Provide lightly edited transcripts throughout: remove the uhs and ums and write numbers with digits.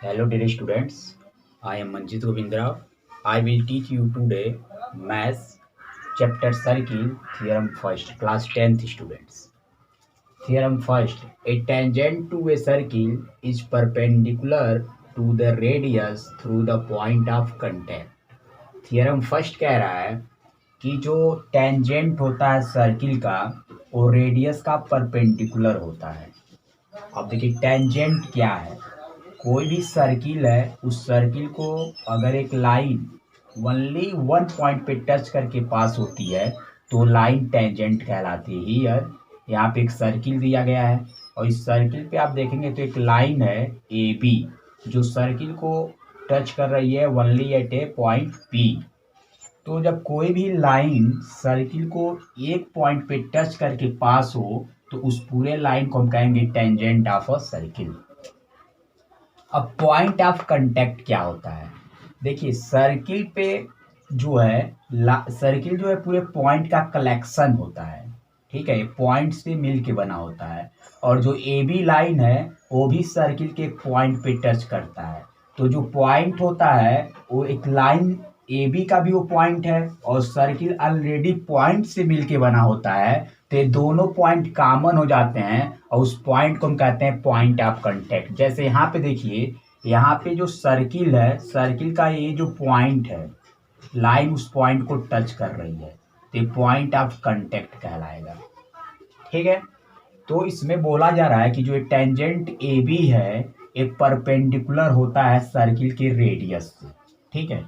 Hello dear students, I am Manjit Govindra. I will teach you today Maths chapter Circle Theorem First, class 10th students. Theorem first, a tangent to a circle is perpendicular to the radius through the point of contact. Theorem first कह रहा है कि जो tangent होता है circle का वो radius का परपेंडिकुलर होता है। अब देखिए टेंजेंट क्या है। कोई भी सर्किल है, उस सर्किल को अगर एक लाइन ओनली वन पॉइंट पे टच करके पास होती है तो लाइन टेंजेंट कहलाती है। हियर यहाँ पे एक सर्किल दिया गया है और इस सर्किल पे आप देखेंगे तो एक लाइन है ए बी जो सर्किल को टच कर रही है only eight a point P. तो जब कोई भी लाइन सर्किल को एक पॉइंट पे टच करके पास हो तो उस पूरे लाइन को हम कहेंगे टेंजेंट ऑफ अ सर्किल। अब पॉइंट ऑफ कांटेक्ट क्या होता है। देखिए सर्किल पे जो है सर्किल जो है पूरे पॉइंट का कलेक्शन होता है। ठीक है, पॉइंट से मिल के बना होता है और जो ए बी लाइन है वो भी सर्किल के पॉइंट पे टच करता है। तो जो पॉइंट होता है वो एक लाइन ए बी का भी वो पॉइंट है और सर्किल ऑलरेडी पॉइंट से मिल के बना होता है। तो ये दोनों पॉइंट कॉमन हो जाते हैं और उस पॉइंट को हम कहते हैं पॉइंट ऑफ कांटेक्ट। जैसे यहाँ पे देखिए, यहाँ पे जो सर्किल है, सर्किल का ये जो पॉइंट है, लाइन उस पॉइंट को टच कर रही है तो ये पॉइंट ऑफ कांटेक्ट कहलाएगा। ठीक है, तो इसमें बोला जा रहा है कि जो टेंजेंट ए बी है एक परपेंडिकुलर होता है सर्किल के रेडियस से। ठीक है,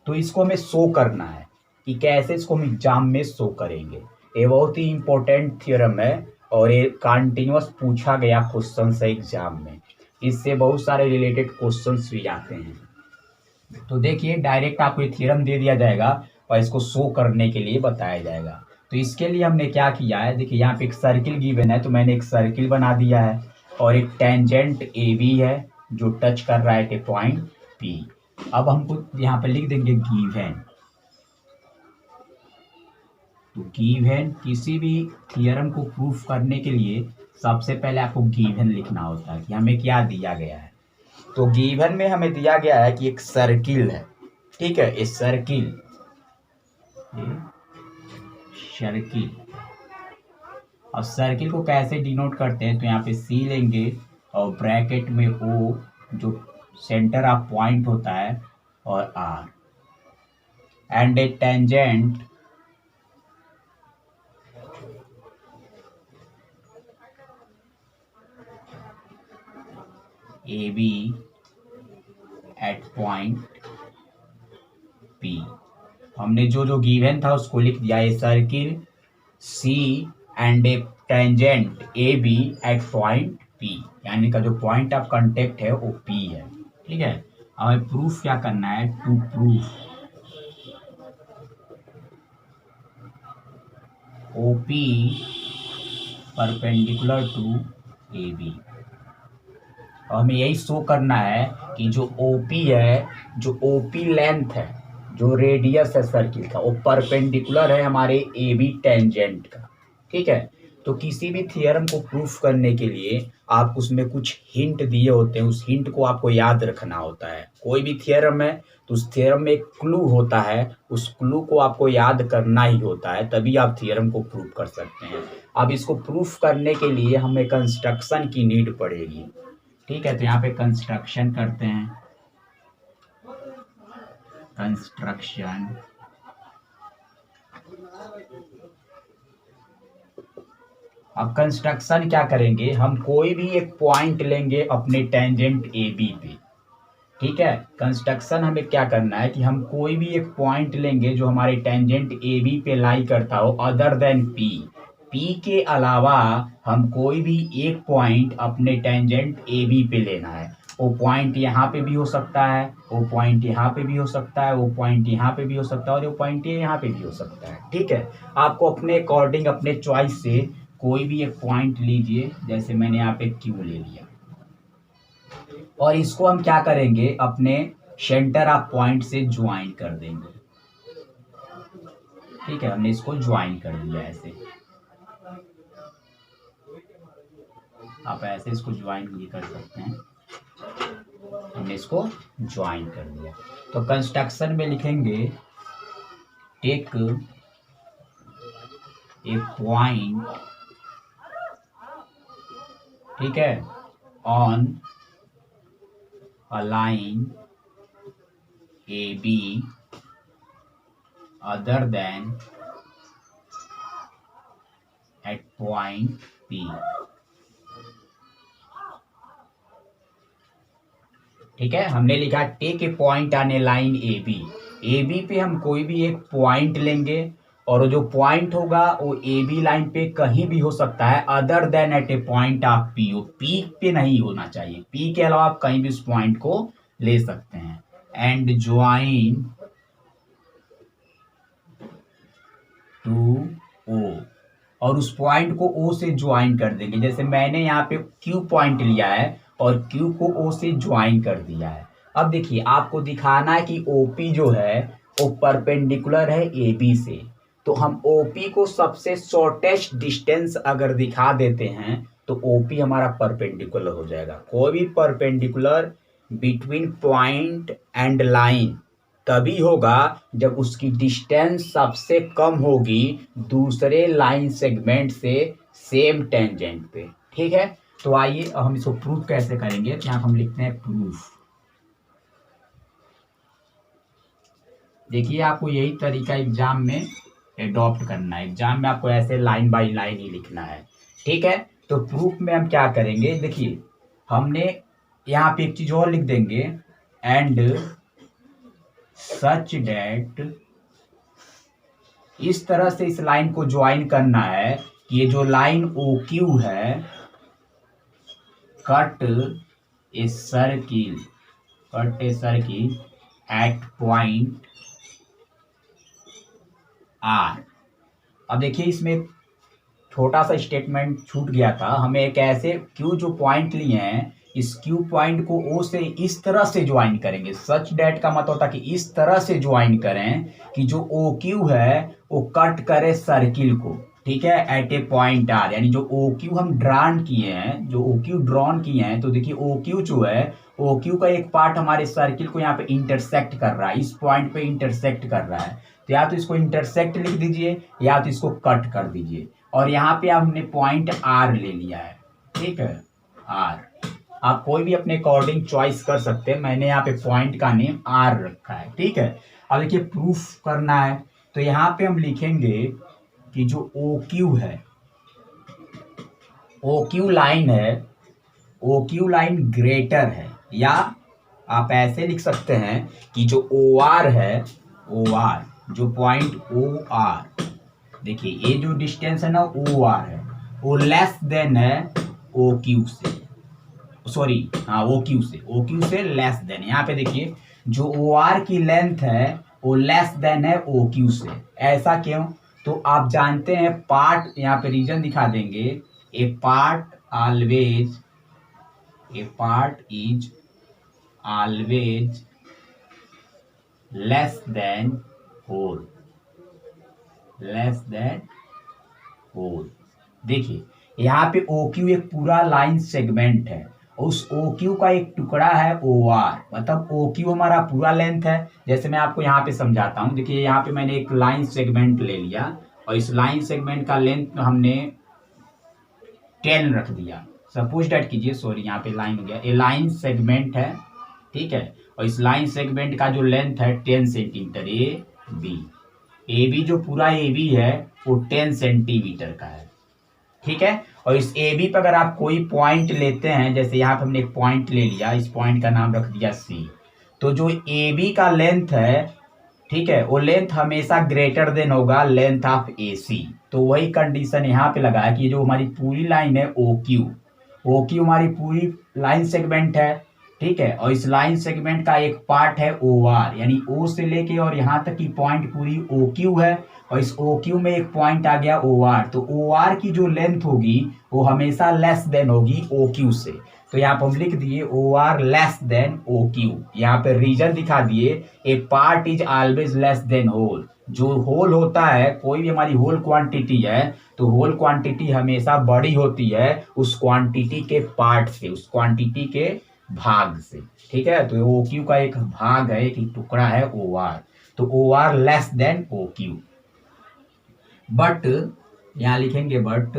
तो इसको हमें शो करना है कि कैसे इसको हम एग्जाम में शो करेंगे। ये बहुत ही इंपॉर्टेंट थ्योरम है और ये कंटिन्यूअस पूछा गया क्वेश्चन है एग्जाम में। इससे बहुत सारे रिलेटेड क्वेश्चंस भी आते हैं। तो देखिए डायरेक्ट आपको ये थ्योरम दे दिया जाएगा और इसको शो करने के लिए बताया जाएगा। तो इसके लिए हमने क्या किया है, देखिए यहाँ पे एक सर्किल गिवन है तो मैंने एक सर्किल बना दिया है और एक टेंजेंट ए बी है जो टच कर रहा है पॉइंट पी। अब हमको यहाँ पे लिख देंगे गिवन। तो गिवन किसी भी थियरम को प्रूफ करने के लिए सबसे पहले आपको गिवन लिखना होता है कि हमें क्या दिया गया है। तो गिवन में हमें दिया गया है कि एक सर्किल है। ठीक है, इस सर्किल और सर्किल को कैसे डिनोट करते हैं, तो यहाँ पे सी लेंगे और ब्रैकेट में ओ जो सेंटर ऑफ पॉइंट होता है और R and a tangent A B at point P. हमने जो जो गिवन था उसको लिख दिया। A circle C and a tangent A B at point P, यानी का जो पॉइंट ऑफ कांटेक्ट है वो पी है। ठीक है, हमें प्रूफ क्या करना है, to proof OP perpendicular to AB। और हमें यही शो करना है कि जो OP है, जो OP लेंथ है, जो रेडियस है सर्किल का, वो परपेंडिकुलर है हमारे AB टेंजेंट का। ठीक है, तो किसी भी थियरम को प्रूफ करने के लिए आप उसमें कुछ हिंट दिए होते हैं, उस हिंट को आपको याद रखना होता है। कोई भी थियरम है तो उस थियरम में एक क्लू होता है, उस क्लू को आपको याद करना ही होता है, तभी आप थियरम को प्रूफ कर सकते हैं। अब इसको प्रूफ करने के लिए हमें कंस्ट्रक्शन की नीड पड़ेगी। ठीक है, तो यहाँ पे कंस्ट्रक्शन करते हैं। कंस्ट्रक्शन अब कंस्ट्रक्शन क्या करेंगे, हम कोई भी एक पॉइंट लेंगे अपने टेंजेंट ए बी पे। ठीक है, कंस्ट्रक्शन हमें क्या करना है कि हम कोई भी एक पॉइंट लेंगे जो हमारे टेंजेंट ए बी पे लाई करता हो अदर देन पी। पी के अलावा हम कोई भी एक पॉइंट अपने टेंजेंट ए बी पे लेना है। वो पॉइंट यहाँ पे भी हो सकता है, वो पॉइंट यहाँ पे भी हो सकता है, वो पॉइंट यहाँ पे भी हो सकता है और वो पॉइंट यहाँ पे भी हो सकता है। ठीक है, आपको अपने अकॉर्डिंग अपने चॉइस से कोई भी एक पॉइंट लीजिए, जैसे मैंने यहाँ पे क्यू ले लिया और इसको हम क्या करेंगे, अपने सेंटर ऑफ पॉइंट से ज्वाइन कर देंगे। ठीक है, हमने इसको ज्वाइन कर दिया ऐसे। आप ऐसे इसको ज्वाइन भी कर सकते हैं। हमने इसको ज्वाइन कर दिया। तो कंस्ट्रक्शन में लिखेंगे टेक ए पॉइंट, ठीक है, on a line A B other than at point P. ठीक है, हमने लिखा take a point on a line A B. A B पे हम कोई भी एक पॉइंट लेंगे और जो पॉइंट होगा वो ए बी लाइन पे कहीं भी हो सकता है other than at a point of P. वो पी पे नहीं होना चाहिए, पी के अलावा आप कहीं भी उस पॉइंट को ले सकते हैं। एंड ज्वाइन टू ओ, और उस पॉइंट को ओ से ज्वाइन कर देंगे। जैसे मैंने यहाँ पे क्यू पॉइंट लिया है और क्यू को ओ से ज्वाइन कर दिया है। अब देखिए आपको दिखाना है कि ओपी जो है वो परपेंडिकुलर है ए बी से। तो हम ओपी को सबसे शॉर्टेस्ट डिस्टेंस अगर दिखा देते हैं तो ओपी हमारा परपेंडिकुलर हो जाएगा। कोई भी perpendicular between point and line तभी होगा जब उसकी डिस्टेंस सबसे कम होगी दूसरे लाइन सेगमेंट से सेम टेंजेंट पे। ठीक है, तो आइए हम इसको प्रूफ कैसे करेंगे। तो यहाँ हम लिखते हैं प्रूफ। देखिए आपको यही तरीका एग्जाम में एडॉप्ट करना है। एग्जाम में आपको ऐसे लाइन बाय लाइन ही लिखना है। ठीक है, तो प्रूफ में हम क्या करेंगे, देखिए हमने यहाँ पे एक चीज और लिख देंगे, एंड सच डेट, इस तरह से इस लाइन को ज्वाइन करना है कि ये जो लाइन ओ क्यू है cut a circle at point R. अब देखिए इसमें छोटा सा स्टेटमेंट छूट गया था। हमें एक ऐसे क्यू जो पॉइंट लिए हैं इस क्यू पॉइंट को ओ से इस तरह से ज्वाइन करेंगे। सच डेट का मतलब होता है कि इस तरह से ज्वाइन करें कि जो ओ क्यू है वो कट करे सर्किल को। ठीक है, एट ए पॉइंट आर, यानी जो ओ क्यू हम ड्रॉन किए हैं, जो ओ क्यू ड्रॉन किए हैं, तो देखिए ओ क्यू जो है ओ क्यू का एक पार्ट हमारे सर्किल को यहाँ पे इंटरसेक्ट कर रहा है, इस पॉइंट पे इंटरसेक्ट कर रहा है। तो या तो इसको इंटरसेक्ट लिख दीजिए या तो इसको कट कर दीजिए। और यहाँ पे हमने पॉइंट आर ले लिया है। ठीक है, आर आप कोई भी अपने अकॉर्डिंग चॉइस कर सकते हैं। मैंने यहाँ पे पॉइंट का नेम आर रखा है। ठीक है, अब देखिए प्रूफ करना है तो यहाँ पे हम लिखेंगे कि जो ओ क्यू है, ओ क्यू लाइन है, ओ क्यू लाइन ग्रेटर है, या आप ऐसे लिख सकते हैं कि जो ओ आर है, ओ आर जो पॉइंट ओ आर, देखिए ये जो डिस्टेंस है ना ओ आर है, वो लेस देन है ओ क्यू से, सॉरी हाँ ओ क्यू से लेस देन। यहाँ पे देखिए जो ओ आर की लेंथ है वो लेस देन है ओ क्यू से। ऐसा क्यों, तो आप जानते हैं पार्ट, यहाँ पे रीजन दिखा देंगे, a part is always less than whole, देखिए यहाँ पे ओ क्यू एक पूरा लाइन सेगमेंट है, उस ओ क्यू का एक टुकड़ा है ओ आर, मतलब ओ क्यू हमारा पूरा लेंथ है। जैसे मैं आपको यहाँ पे समझाता हूँ, देखिए यहाँ पे मैंने एक लाइन सेगमेंट ले लिया और इस लाइन सेगमेंट का लेंथ हमने 10 रख दिया। सपोज डेट कीजिए, सॉरी यहाँ पे लाइन हो गया, ये लाइन सेगमेंट है। ठीक है, और इस लाइन सेगमेंट का जो लेंथ है 10 सेंटीमीटर, ए बी जो पूरा ए बी है वो 10 सेंटीमीटर का है। ठीक है, और इस ए बी पर अगर आप कोई पॉइंट लेते हैं, जैसे यहाँ पे हमने एक पॉइंट ले लिया, इस पॉइंट का नाम रख दिया सी, तो जो ए बी का लेंथ है, ठीक है, वो लेंथ हमेशा ग्रेटर देन होगा लेंथ ऑफ ए सी। तो वही कंडीशन यहाँ पे लगा है कि जो हमारी पूरी लाइन है ओ क्यू हमारी पूरी लाइन सेगमेंट है। ठीक है, और इस लाइन सेगमेंट का एक पार्ट है ओ आर, यानी ओ से लेके और यहाँ तक की पॉइंट पूरी ओ क्यू है, और इस ओ क्यू में एक पॉइंट आ गया ओ आर। तो ओ आर की जो लेंथ होगी वो हमेशा लेस देन होगी ओ क्यू से। तो यहाँ पर हम लिख दिए O R less than O Q. यहाँ पे रीजन दिखा दिए, a part is always less than whole. जो होल होता है, कोई भी हमारी होल क्वांटिटी है, तो होल क्वांटिटी हमेशा बड़ी होती है उस क्वांटिटी के पार्ट से, उस क्वांटिटी के भाग से, ठीक है। तो ओ क्यू का एक भाग है, एक टुकड़ा है ओ आर, तो O R less than O Q. But यहाँ लिखेंगे बट,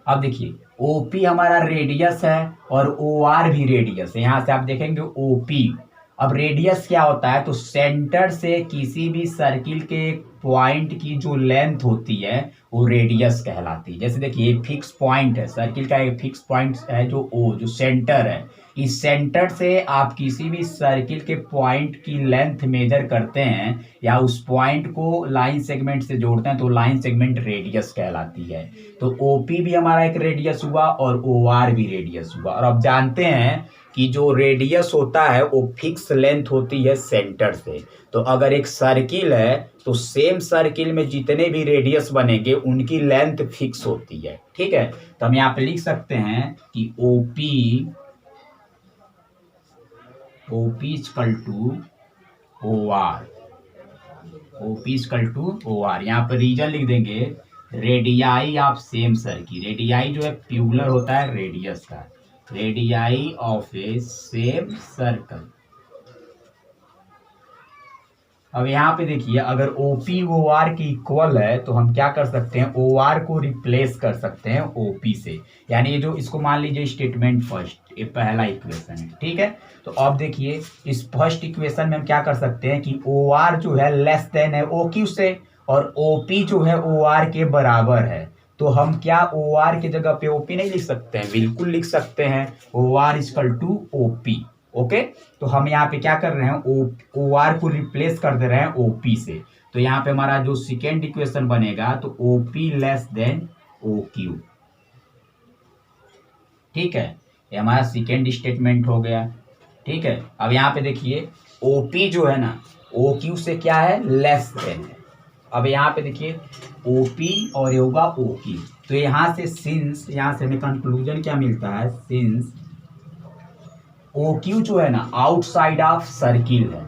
अब देखिए ओपी हमारा रेडियस है और ओ आर भी रेडियस है। यहां से आप देखेंगे ओपी, अब रेडियस क्या होता है, तो सेंटर से किसी भी सर्किल के पॉइंट की जो लेंथ होती है वो रेडियस कहलाती है। जैसे देखिए फिक्स पॉइंट है, सर्किल का एक फिक्स पॉइंट है जो ओ, जो सेंटर है, इस सेंटर से आप किसी भी सर्किल के पॉइंट की लेंथ मेजर करते हैं या उस पॉइंट को लाइन सेगमेंट से जोड़ते हैं तो लाइन सेगमेंट रेडियस कहलाती है। तो ओपी भी हमारा एक रेडियस हुआ और ओ आर भी रेडियस हुआ। और अब जानते हैं कि जो रेडियस होता है वो फिक्स लेंथ होती है सेंटर से। तो अगर एक सर्किल है तो सेम सर्किल में जितने भी रेडियस बनेंगे उनकी लेंथ फिक्स होती है, ठीक है। तो हम यहाँ पे लिख सकते हैं कि OP equal to O R, OP equal to O R. यहाँ पर रीजन लिख देंगे, radii of same circle, radii जो है प्यूलर होता है रेडियस का, radii of a same circle. अब यहाँ पे देखिए अगर ओपी ओ आर की इक्वल है तो हम क्या कर सकते हैं, ओ आर को रिप्लेस कर सकते हैं ओपी से। यानी ये जो इसको मान लीजिए स्टेटमेंट फर्स्ट, ये पहला इक्वेशन है, ठीक है। तो अब देखिए इस फर्स्ट इक्वेशन में हम क्या कर सकते हैं कि ओ आर जो है लेस देन है ओ क्यू से और ओपी जो है ओ आर के बराबर है। तो हम क्या ओ आर की जगह पे ओपी नहीं लिख सकते हैं, बिल्कुल लिख सकते हैं, O R equal to OP. Okay, तो हम यहाँ पे क्या कर रहे हैं, ओ आर को रिप्लेस कर दे रहे हैं ओपी से। तो यहाँ पे हमारा जो सेकेंड इक्वेशन बनेगा तो OP less than O Q, ठीक है। ये हमारा सेकेंड स्टेटमेंट हो गया, ठीक है। अब यहाँ पे देखिए ओपी जो है ना ओ क्यू से क्या है, लेस देन है। अब यहाँ पे देखिए ओपी और ये होगा ओ क्यू। तो यहाँ से सिंस, यहाँ से हमें कंक्लूजन क्या मिलता है, सिंस ओ क्यू जो है ना आउटसाइड ऑफ सर्किल है,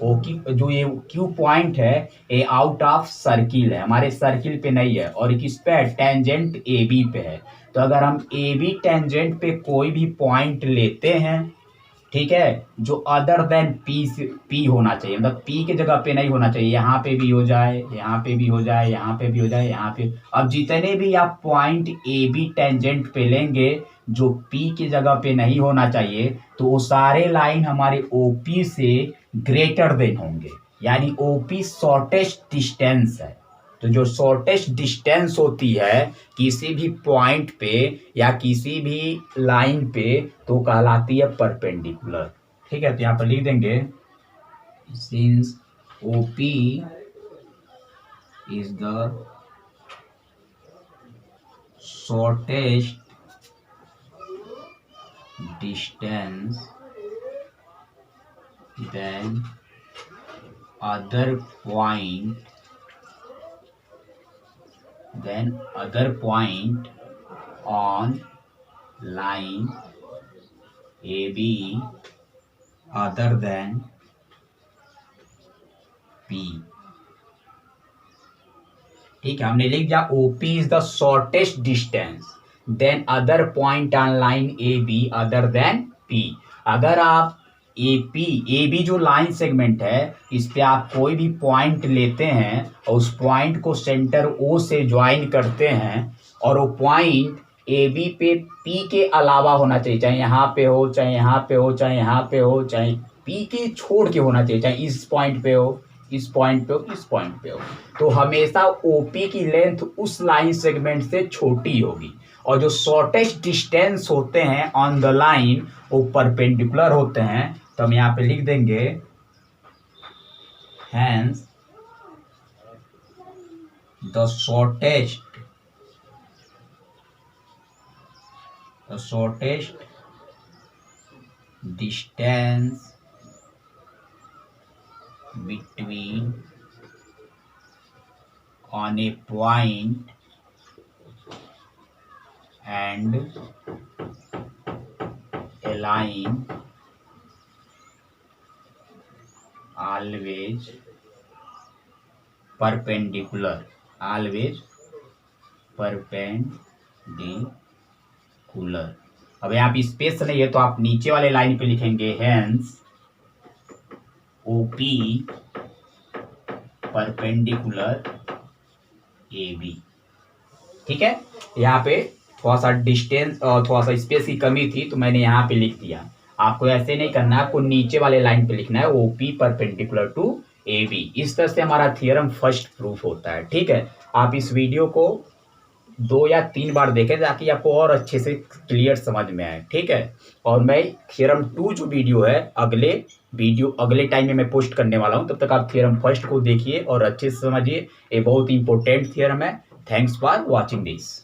ओ क्यू जो ये क्यू पॉइंट है ये आउट ऑफ सर्किल है, हमारे सर्किल पे नहीं है और किस पे है, टेंजेंट ए बी पे है। तो अगर हम ए बी टेंजेंट पे कोई भी पॉइंट लेते हैं, ठीक है, जो अदर देन पी से पी होना चाहिए, मतलब पी के जगह पे नहीं होना चाहिए, यहाँ पे भी हो जाए, यहाँ पे भी हो जाए, यहाँ पे भी हो जाए, यहाँ पे। अब जितने भी आप पॉइंट ए बी टेंजेंट पे लेंगे जो पी की जगह पे नहीं होना चाहिए तो वो सारे लाइन हमारे ओपी से ग्रेटर देन होंगे, यानी ओपी शॉर्टेस्ट डिस्टेंस है। तो जो शॉर्टेस्ट डिस्टेंस होती है किसी भी पॉइंट पे या किसी भी लाइन पे तो कहलाती है परपेंडिकुलर, ठीक है। तो यहाँ पर लिख देंगे since OP is the shortest distance than other point on line AB other than P, ठीक है। हमने लिख दिया OP is the shortest distance than other point on line AB other than P। अगर आप ए बी जो line segment है इस पे आप कोई भी पॉइंट लेते हैं और उस पॉइंट को सेंटर ओ से ज्वाइन करते हैं और वो पॉइंट ए बी पे पी के अलावा होना चाहिए, चाहे यहाँ पे हो, चाहे यहाँ पे हो, चाहे यहाँ पे हो, चाहे पी के छोड़ के होना चाहिए, चाहे इस पॉइंट पे हो, इस पॉइंट पे हो, इस पॉइंट पे हो, तो हमेशा ओपी की लेंथ उस लाइन सेगमेंट से छोटी होगी। और जो शॉर्टेस्ट डिस्टेंस होते हैं ऑन द लाइन वो परपेंडिकुलर होते हैं। तो हम यहाँ पे लिख देंगे hence the shortest distance between on a point and a line always perpendicular, always perpendicular। अब यहाँ पे स्पेस नहीं है तो आप नीचे वाले लाइन पे लिखेंगे hence OP perpendicular A B. ठीक है, यहाँ पे थोड़ा सा डिस्टेंस और थोड़ा सा स्पेस की कमी थी तो मैंने यहाँ पे लिख दिया। आपको ऐसे नहीं करना है, आपको नीचे वाले लाइन पे लिखना है OP perpendicular to A B. इस तरह से हमारा थ्योरम फर्स्ट प्रूफ होता है। ठीक है, आप इस वीडियो को 2 या 3 बार देखें ताकि आपको और अच्छे से क्लियर समझ में आए। ठीक है, और मैं थ्योरम 2 जो वीडियो है अगले टाइम में मैं पोस्ट करने वाला हूं, तब तक आप थ्योरम फर्स्ट को देखिए और अच्छे से समझिए। ये बहुत इंपॉर्टेंट थ्योरम है। Thanks for watching this.